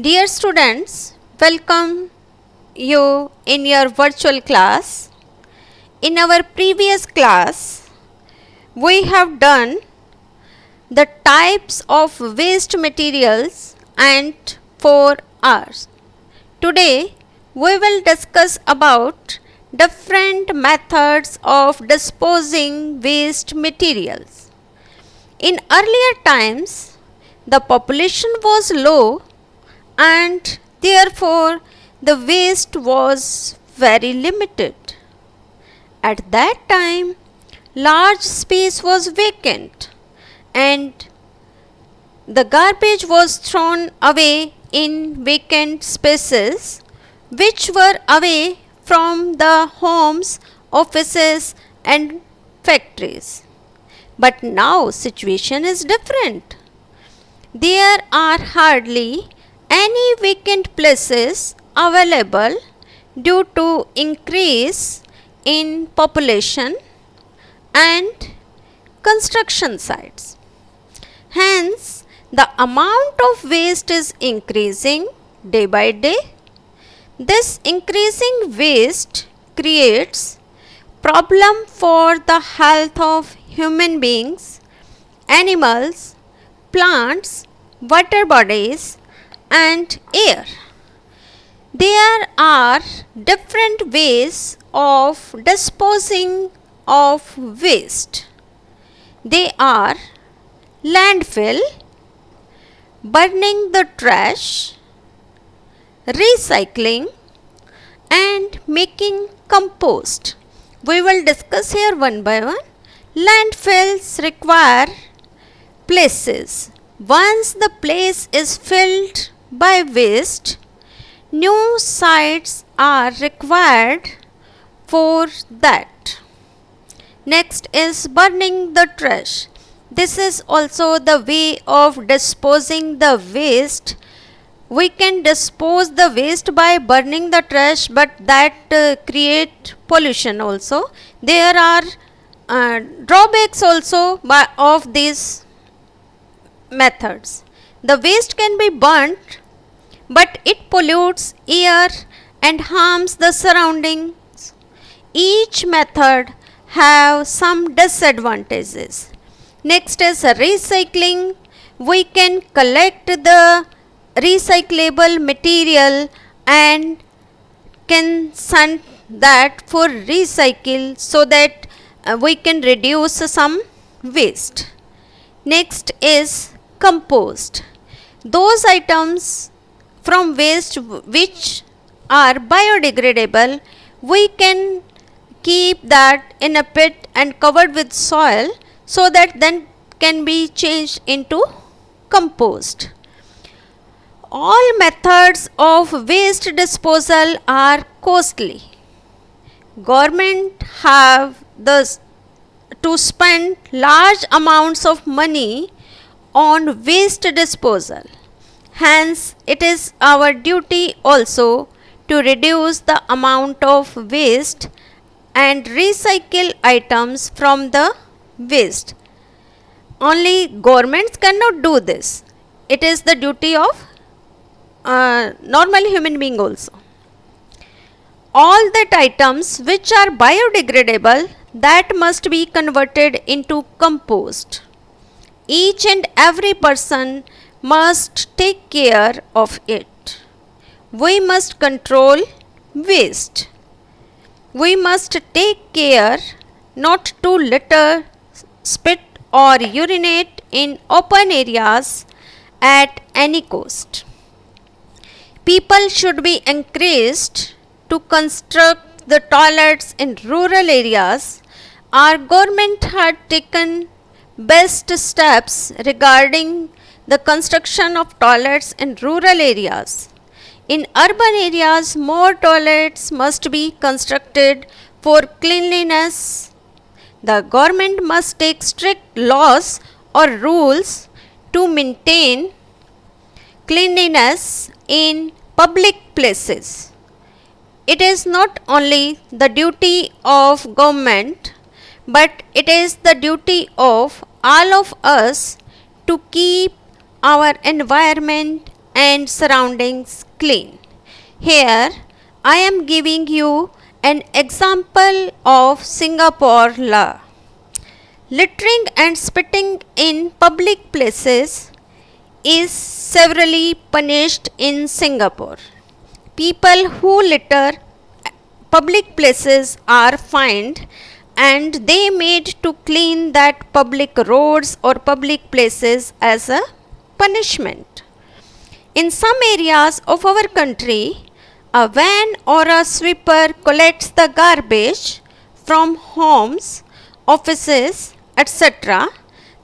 Dear students, welcome you in your virtual class. In our previous class, we have done the types of waste materials and 4 R's. Today, we will discuss about different methods of disposing waste materials. In earlier times, the population was low and therefore the waste was very limited. At that time, large space was vacant and the garbage was thrown away in vacant spaces which were away from the homes, offices and factories. But now situation is different. There are hardly any vacant places available due to increase in population and construction sites. Hence, the amount of waste is increasing day by day. This increasing waste creates problem for the health of human beings, animals, plants, water bodies and air. There are different ways of disposing of waste. They are landfill, burning the trash, recycling and making compost. We will discuss here one by one. Landfills require places. Once the place is filled by waste, new sites are required for that. Next is burning the trash. This is also the way of disposing the waste. We can dispose the waste by burning the trash, but that create pollution also. There are drawbacks also of these methods. The waste can be burnt, but it pollutes air and harms the surroundings. Each method have some disadvantages. Next is recycling. We can collect the recyclable material and can send that for recycle so that we can reduce some waste. Next is compost. Those items from waste which are biodegradable, we can keep that in a pit and covered with soil so that then can be changed into compost. All methods of waste disposal are costly. Government have to spend large amounts of money on waste disposal. Hence, it is our duty also to reduce the amount of waste and recycle items from the waste. Only governments cannot do this. It is the duty of normal human being also. All that items which are biodegradable, that must be converted into compost. Each and every person must take care of it. We must control waste. We must take care not to litter, spit or urinate in open areas at any cost. People should be encouraged to construct the toilets in rural areas. Our government had taken best steps regarding the construction of toilets in rural areas. In urban areas, more toilets must be constructed for cleanliness. The government must take strict laws or rules to maintain cleanliness in public places. It is not only the duty of government, but it is the duty of all of us to keep our environment and surroundings clean. Here I am giving you an example of Singapore law. Littering and spitting in public places is severely punished in Singapore. People who litter public places are fined and they made to clean that public roads or public places as a punishment. In some areas of our country, a van or a sweeper collects the garbage from homes, offices, etc.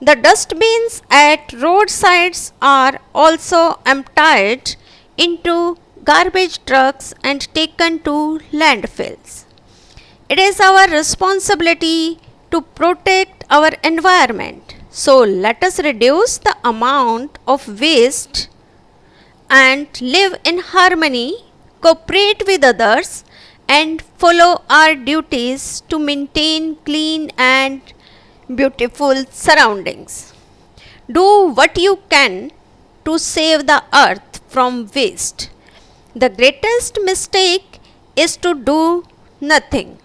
The dustbins at roadsides are also emptied into garbage trucks and taken to landfills. It is our responsibility to protect our environment. So let us reduce the amount of waste and live in harmony, cooperate with others, and follow our duties to maintain clean and beautiful surroundings. Do what you can to save the earth from waste. The greatest mistake is to do nothing.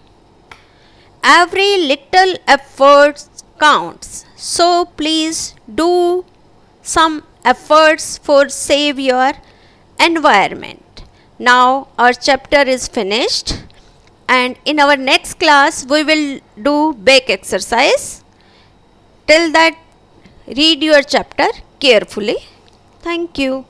Every little effort counts. So please do some efforts for save your environment. Now our chapter is finished and in our next class we will do back exercise. Till that read your chapter carefully. Thank you.